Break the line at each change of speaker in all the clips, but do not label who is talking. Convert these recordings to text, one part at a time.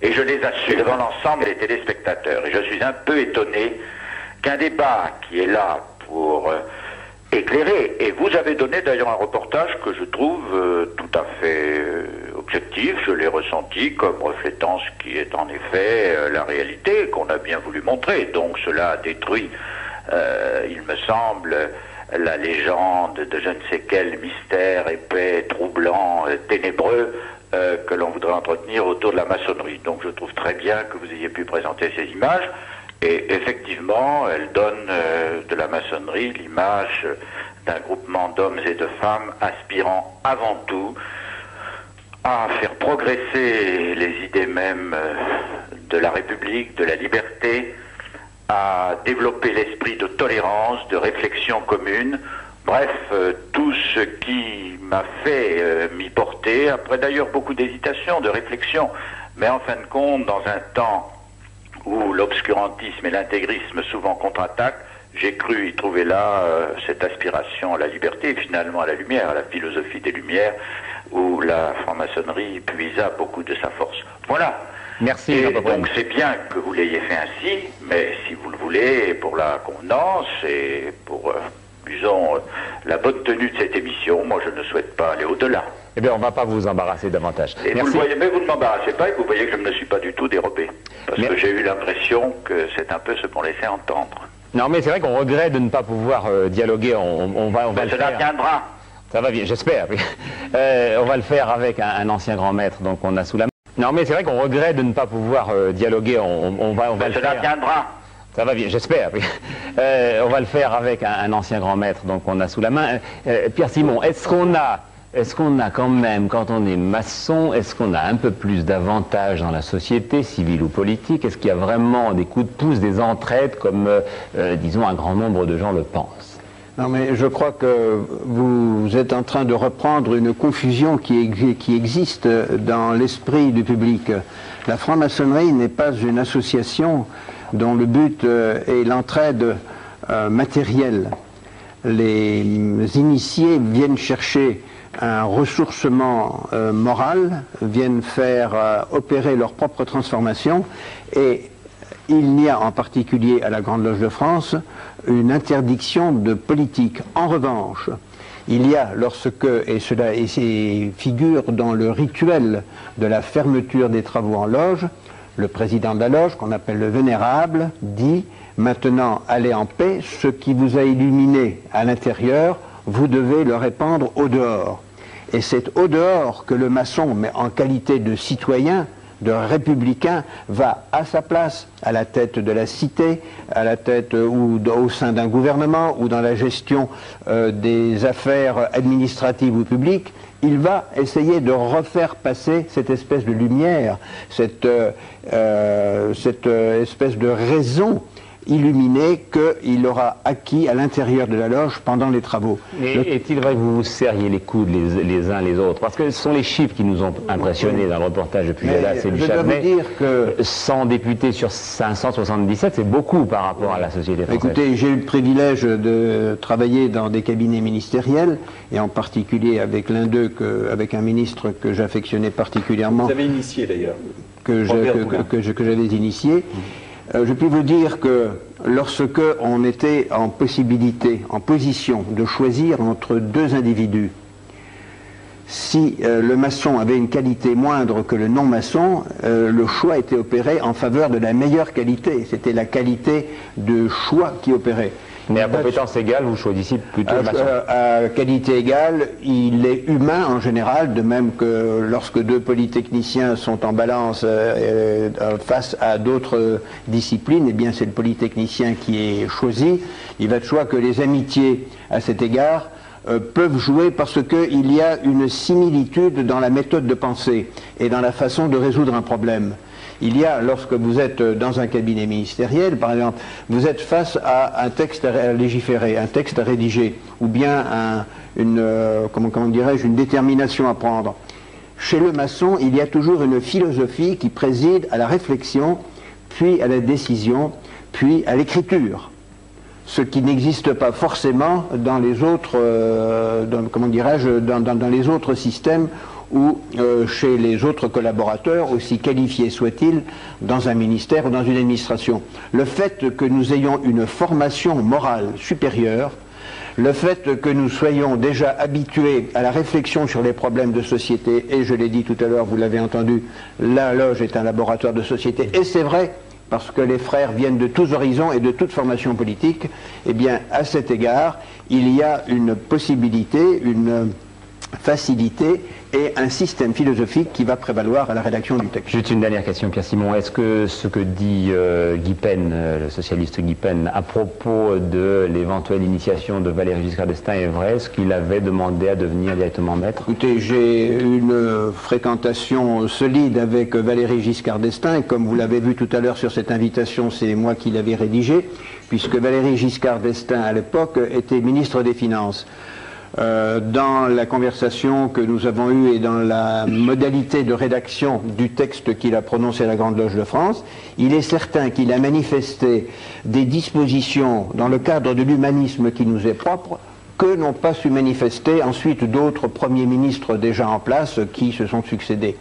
Et je les assure devant l'ensemble des téléspectateurs. Et je suis un peu étonné qu'un débat qui est là pour éclairer, et vous avez donné d'ailleurs un reportage que je trouve tout à fait objectif, je l'ai ressenti comme reflétant ce qui est en effet la réalité qu'on a bien voulu montrer. Donc cela a détruit, il me semble, la légende de je ne sais quel mystère épais, troublant, ténébreux, que l'on voudrait entretenir autour de la maçonnerie. Donc je trouve très bien que vous ayez pu présenter ces images, et effectivement, elles donnent de la maçonnerie l'image d'un groupement d'hommes et de femmes aspirant avant tout à faire progresser les idées mêmes de la République, de la liberté, à développer l'esprit de tolérance, de réflexion commune. Bref, tout ce qui m'a fait m'y porter, après d'ailleurs beaucoup d'hésitation, de réflexion, mais en fin de compte, dans un temps où l'obscurantisme et l'intégrisme souvent contre-attaquent, j'ai cru y trouver là cette aspiration à la liberté, et finalement à la lumière, à la philosophie des Lumières, où la franc-maçonnerie puisa beaucoup de sa force. Voilà.
Merci.
Et donc c'est bien que vous l'ayez fait ainsi, mais si vous le voulez, pour la convenance et pour... disons, la bonne tenue de cette émission, moi je ne souhaite pas aller au-delà.
Eh bien, on ne va pas vous embarrasser davantage.
Et
merci.
Vous le voyez, mais vous ne m'embarrassez pas, et vous voyez que je ne me suis pas du tout dérobé. Parce que j'ai eu l'impression que c'est un peu ce qu'on laissait entendre.
Non, mais c'est vrai qu'on regrette de ne pas pouvoir dialoguer. On va le
cela
faire.
viendra.
Ça va bien, j'espère. On va le faire avec un ancien grand maître, donc on a sous la main. Non, mais c'est vrai qu'on regrette de ne pas pouvoir dialoguer. On va le faire.
Cela viendra.
Ça va bien, j'espère. On va le faire avec un ancien grand maître, donc on a sous la main. Pierre Simon, est-ce qu'on a quand même, quand on est maçon, est-ce qu'on a un peu plus d'avantages dans la société, civile ou politique? Est-ce qu'il y a vraiment des coups de pouce, des entraides, comme, disons, un grand nombre de gens le pensent?
Non, mais je crois que vous êtes en train de reprendre une confusion qui existe dans l'esprit du public. La franc-maçonnerie n'est pas une association dont le but est l'entraide matérielle. Les initiés viennent chercher un ressourcement moral, viennent faire opérer leur propre transformation, et il n'y a en particulier à la Grande Loge de France une interdiction de politique. En revanche, il y a lorsque, et cela figure dans le rituel de la fermeture des travaux en loge, le président de la loge, qu'on appelle le vénérable, dit « Maintenant, allez en paix, ce qui vous a illuminé à l'intérieur, vous devez le répandre au dehors. » Et c'est au dehors que le maçon, mais en qualité de citoyen, de républicain, va à sa place, à la tête de la cité, à la tête ou au sein d'un gouvernement, ou dans la gestion des affaires administratives ou publiques. Il va essayer de refaire passer cette espèce de lumière, cette espèce de raison illuminée qu'il aura acquis à l'intérieur de la loge pendant les travaux.
Mais est-il vrai que vous vous serriez les coudes les uns les autres? Parce que ce sont les chiffres qui nous ont impressionnés dans le reportage de Pujadas et du Châtenay.
Dire que
100 députés sur 577, c'est beaucoup par rapport à la société française.
Écoutez, j'ai eu le privilège de travailler dans des cabinets ministériels, et en particulier avec l'un d'eux, avec un ministre que j'affectionnais particulièrement.
Vous avez initié d'ailleurs.
Que j'avais initié. Je puis vous dire que lorsque on était en possibilité, en position de choisir entre deux individus, si le maçon avait une qualité moindre que le non-maçon, le choix était opéré en faveur de la meilleure qualité. C'était la qualité de choix qui opérait.
Mais à compétence égale, vous choisissez plutôt le maçon.
À qualité égale, il est humain en général, de même que lorsque deux polytechniciens sont en balance face à d'autres disciplines, eh bien c'est le polytechnicien qui est choisi. Il va de soi que les amitiés à cet égard peuvent jouer parce qu'il y a une similitude dans la méthode de pensée et dans la façon de résoudre un problème. Il y a, lorsque vous êtes dans un cabinet ministériel, par exemple, vous êtes face à un texte à légiférer, un texte à rédiger, ou bien comment dirais-je, une détermination à prendre. Chez le maçon, il y a toujours une philosophie qui préside à la réflexion, puis à la décision, puis à l'écriture. Ce qui n'existe pas forcément dans les autres, dans les autres systèmes ou chez les autres collaborateurs, aussi qualifiés soient-ils, dans un ministère ou dans une administration. Le fait que nous ayons une formation morale supérieure, le fait que nous soyons déjà habitués à la réflexion sur les problèmes de société, et je l'ai dit tout à l'heure, vous l'avez entendu, la loge est un laboratoire de société, et c'est vrai, parce que les frères viennent de tous horizons et de toute formation politique, eh bien, à cet égard, il y a une possibilité, une facilité et un système philosophique qui va prévaloir à la rédaction du texte.
Juste une dernière question, Pierre Simon. Est-ce que ce que dit Guy Pen, le socialiste Guy Pen, à propos de l'éventuelle initiation de Valéry Giscard d'Estaing est vrai? Est-ce qu'il avait demandé à devenir directement maître?
Écoutez, j'ai une fréquentation solide avec Valéry Giscard d'Estaing. Comme vous l'avez vu tout à l'heure sur cette invitation, c'est moi qui l'avais rédigée, puisque Valéry Giscard d'Estaing, à l'époque, était ministre des Finances. Dans la conversation que nous avons eue et dans la modalité de rédaction du texte qu'il a prononcé à la Grande Loge de France, il est certain qu'il a manifesté des dispositions dans le cadre de l'humanisme qui nous est propre que n'ont pas su manifester ensuite d'autres premiers ministres déjà en place qui se sont succédés.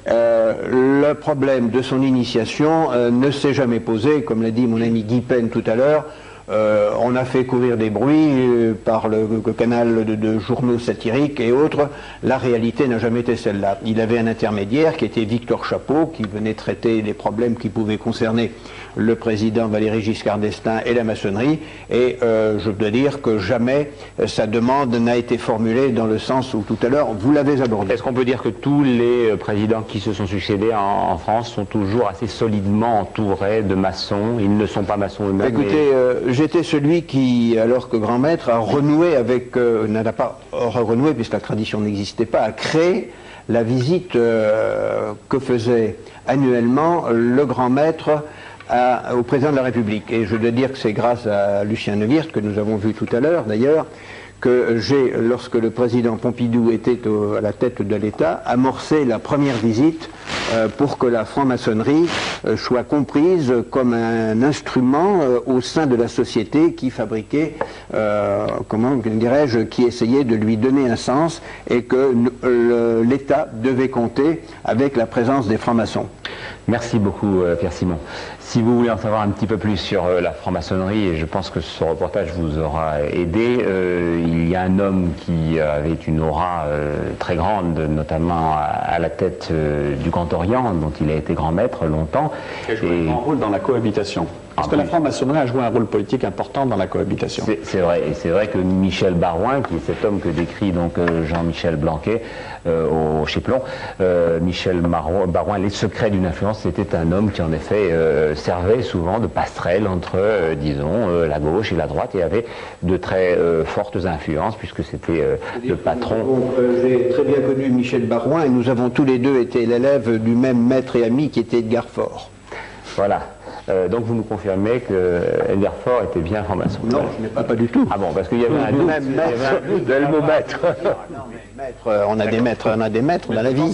Le problème de son initiation ne s'est jamais posé, comme l'a dit mon ami Guy Pen tout à l'heure. On a fait courir des bruits par le canal de journaux satiriques et autres. La réalité n'a jamais été celle-là. Il avait un intermédiaire qui était Victor Chapeau, qui venait traiter les problèmes qui pouvaient concerner le président Valéry Giscard d'Estaing et la maçonnerie, et je dois dire que jamais sa demande n'a été formulée dans le sens où tout à l'heure vous l'avez abordé.
Est-ce qu'on peut dire que tous les présidents qui se sont succédés en France sont toujours assez solidement entourés de maçons? Ils ne sont pas maçons eux-mêmes.
Écoutez, j'étais celui qui, alors que grand maître, a renoué avec, n'a pas renoué puisque la tradition n'existait pas, a créé la visite que faisait annuellement le grand maître au président de la République. Et je dois dire que c'est grâce à Lucien Neuwirth, que nous avons vu tout à l'heure d'ailleurs, que j'ai, lorsque le président Pompidou était à la tête de l'État, amorcé la première visite pour que la franc-maçonnerie soit comprise comme un instrument au sein de la société qui fabriquait, comment dirais-je, qui essayait de lui donner un sens, et que l'État devait compter avec la présence des francs-maçons.
Merci beaucoup Pierre Simon. Si vous voulez en savoir un petit peu plus sur la franc-maçonnerie, et je pense que ce reportage vous aura aidé, il y a un homme qui avait une aura très grande, notamment à la tête du Grand Orient, dont il a été grand maître longtemps.
Qui a joué un grand rôle dans la cohabitation. Parce que la franc-maçonnerie a joué un rôle politique important dans la cohabitation.
C'est vrai, et c'est vrai que Michel Barouin, qui est cet homme que décrit donc Jean-Michel Blanquet au Chiplon, Michel Barouin, les secrets d'une influence, c'était un homme qui en effet servait souvent de passerelle entre, disons, la gauche et la droite, et avait de très fortes influences, puisque c'était le patron.
J'ai très bien connu Michel Barouin, et nous avons tous les deux été l'élève du même maître et ami qui était Edgar Faure.
Voilà. Donc vous nous confirmez que Edgar Faure était bien franc-maçon?
Non, je n'ai pas du tout.
Ah bon, parce qu'il y avait un doute, le mot maître.
On a des maîtres dans la vie.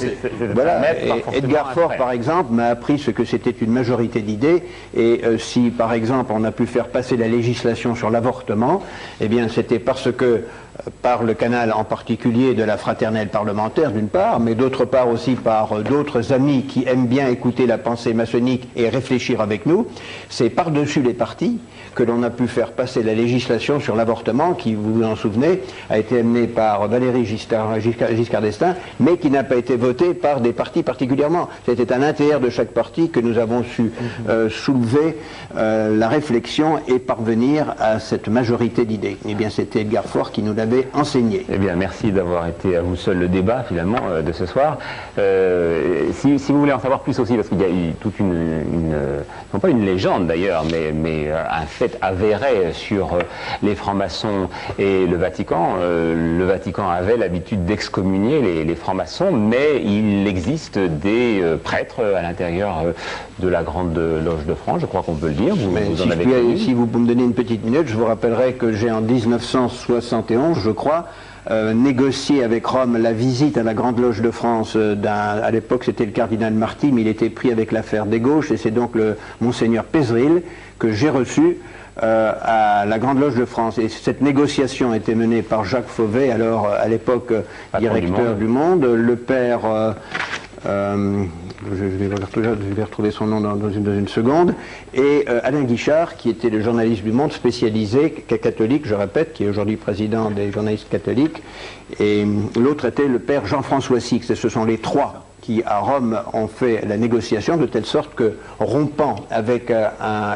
Voilà. Et Edgar Faure, par exemple, m'a appris ce que c'était une majorité d'idées, et si, par exemple, on a pu faire passer la législation sur l'avortement, eh bien, c'était parce que par le canal en particulier de la fraternelle parlementaire d'une part, mais d'autre part aussi par d'autres amis qui aiment bien écouter la pensée maçonnique et réfléchir avec nous, c'est par-dessus les partis que l'on a pu faire passer la législation sur l'avortement qui, vous vous en souvenez, a été amenée par Valéry Giscard d'Estaing, mais qui n'a pas été votée par des partis particulièrement. C'était à l'intérieur de chaque parti que nous avons su soulever la réflexion et parvenir à cette majorité d'idées. Eh bien, c'était Edgar Faure qui nous l'avait enseigné.
Eh bien, merci d'avoir été à vous seul le débat, finalement, de ce soir. Si vous voulez en savoir plus aussi, parce qu'il y a eu toute non pas une légende d'ailleurs, mais un fait avéré sur les francs-maçons et le Vatican. Le Vatican avait l'habitude d'excommunier les francs-maçons, mais il existe des prêtres à l'intérieur de la Grande Loge de France, je crois qu'on peut le dire.
Si vous me donnez une petite minute, je vous rappellerai que j'ai en 1971, je crois, négocié avec Rome la visite à la Grande Loge de France à l'époque c'était le cardinal Marty, mais il était pris avec l'affaire des gauches, et c'est donc le monseigneur Pézeril que j'ai reçu à la Grande Loge de France. Et cette négociation a été menée par Jacques Fauvet, alors à l'époque directeur du Monde, le père, je vais retrouver son nom dans une seconde, et Alain Guichard, qui était le journaliste du Monde spécialisé, catholique, je répète, qui est aujourd'hui président des journalistes catholiques, et l'autre était le père Jean-François Six, et ce sont les trois qui, à Rome, ont fait la négociation de telle sorte que, rompant avec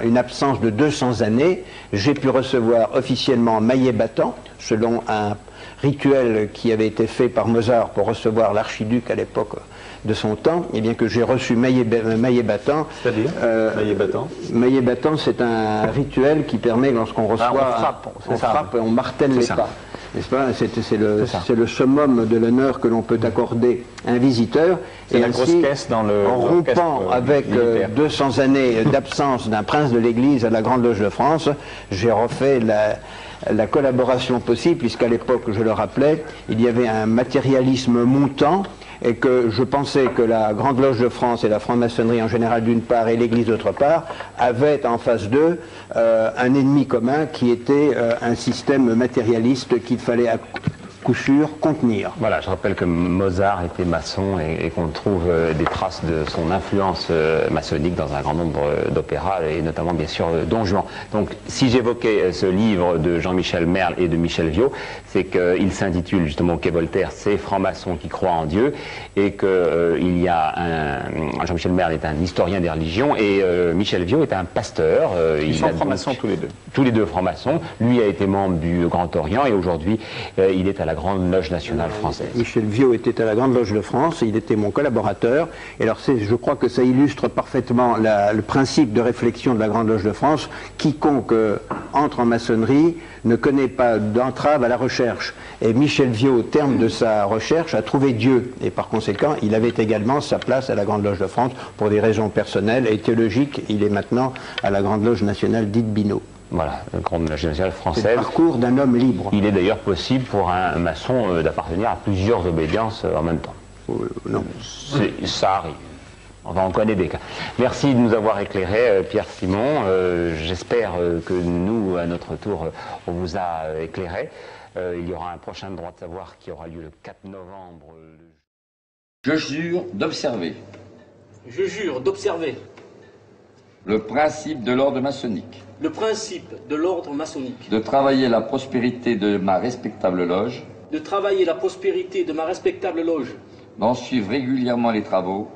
une absence de 200 années, j'ai pu recevoir officiellement Maillet battant, selon un rituel qui avait été fait par Mozart pour recevoir l'archiduc à l'époque de son temps, et bien que j'ai reçu Maillet battant.
C'est-à-dire Maillet battant?
Maillet battant, c'est un rituel qui permet, lorsqu'on reçoit, on frappe et on martèle les pas. N'est-ce pas? C'est le summum de l'honneur que l'on peut accorder à un visiteur.
Et la grosse caisse dans le...
En rompant avec 200 années d'absence d'un prince de l'Église à la Grande Loge de France, j'ai refait la collaboration possible, puisqu'à l'époque, je le rappelais, il y avait un matérialisme montant, et que je pensais que la Grande Loge de France et la franc-maçonnerie en général d'une part et l'Église d'autre part avaient en face d'eux un ennemi commun qui était un système matérialiste qu'il fallait à coup sûr contenir.
Voilà, je rappelle que Mozart était maçon et qu'on trouve des traces de son influence maçonnique dans un grand nombre d'opéras et notamment bien sûr Don Juan. Donc si j'évoquais ce livre de Jean-Michel Merle et de Michel Viau, c'est qu'il s'intitule justement au Quai Voltaire, c'est francs-maçons qui croient en Dieu, et qu'il y a Jean-Michel Merle est un historien des religions et Michel Viau est un pasteur.
Ils sont francs-maçons tous les deux.
Tous les deux francs-maçons. Lui a été membre du Grand Orient et aujourd'hui il est à la Grande Loge nationale française.
Michel Viau était à la Grande Loge de France, il était mon collaborateur, et alors je crois que ça illustre parfaitement le principe de réflexion de la Grande Loge de France. Quiconque entre en maçonnerie ne connaît pas d'entrave à la recherche. Et Michel Viau, au terme de sa recherche, a trouvé Dieu, et par conséquent, il avait également sa place à la Grande Loge de France pour des raisons personnelles et théologiques. Il est maintenant à la Grande Loge nationale dite Binot.
Voilà, la Grande Loge nationale française.
C'est le parcours d'un homme libre.
Il est d'ailleurs possible pour un maçon d'appartenir à plusieurs obédiences en même temps.
Non.
Ça arrive. Enfin, on connaît des cas. Merci de nous avoir éclairé, Pierre Simon. J'espère que nous, à notre tour, on vous a éclairé. Il y aura un prochain droit de savoir qui aura lieu le 4 novembre.
Je jure d'observer.
Je jure d'observer.
Le principe de l'ordre maçonnique.
Le principe de l'ordre maçonnique.
De travailler la prospérité de ma respectable loge.
De travailler la prospérité de ma respectable loge.
D'en suivre régulièrement les travaux.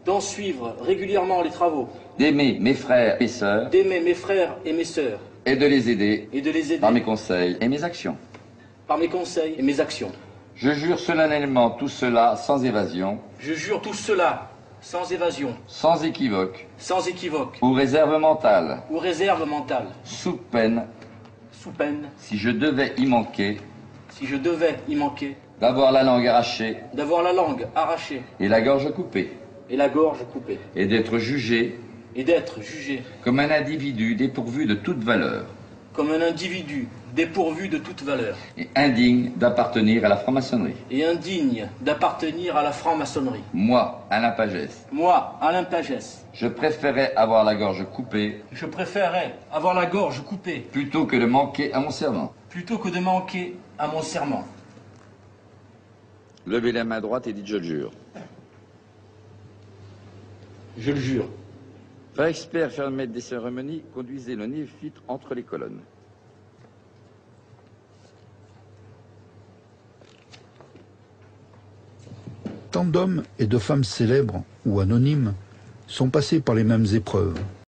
D'en suivre régulièrement les travaux.
D'aimer mes frères et sœurs.
D'aimer mes frères et mes sœurs.
Et de les aider.
Et de les aider.
Par mes conseils et mes actions.
Par mes conseils et mes actions.
Je jure solennellement tout cela sans évasion.
Je jure tout cela sans évasion.
Sans équivoque.
Sans équivoque.
Ou réserve mentale.
Ou réserve mentale.
Sous peine.
Sous peine.
Si je devais y manquer.
Si je devais y manquer.
D'avoir la langue arrachée.
D'avoir la langue arrachée.
Et la gorge coupée.
Et la gorge coupée.
Et d'être jugé.
Et d'être jugé.
Comme un individu dépourvu de toute valeur.
Comme un individu dépourvu de toute valeur.
Et indigne d'appartenir à la franc-maçonnerie.
Et indigne d'appartenir à la franc-maçonnerie.
Moi, Alain Pagès.
Moi, Alain Pagès.
Je préférais avoir la gorge coupée.
Je préférais avoir la gorge coupée.
Plutôt que de manquer à mon serment.
Plutôt que de manquer à mon serment.
Levez la main droite et dites je le jure.
Je le jure.
Frère expert, cher maître des cérémonies, conduisez le néophyte entre les colonnes.
Tant d'hommes et de femmes célèbres ou anonymes sont passés par les mêmes épreuves.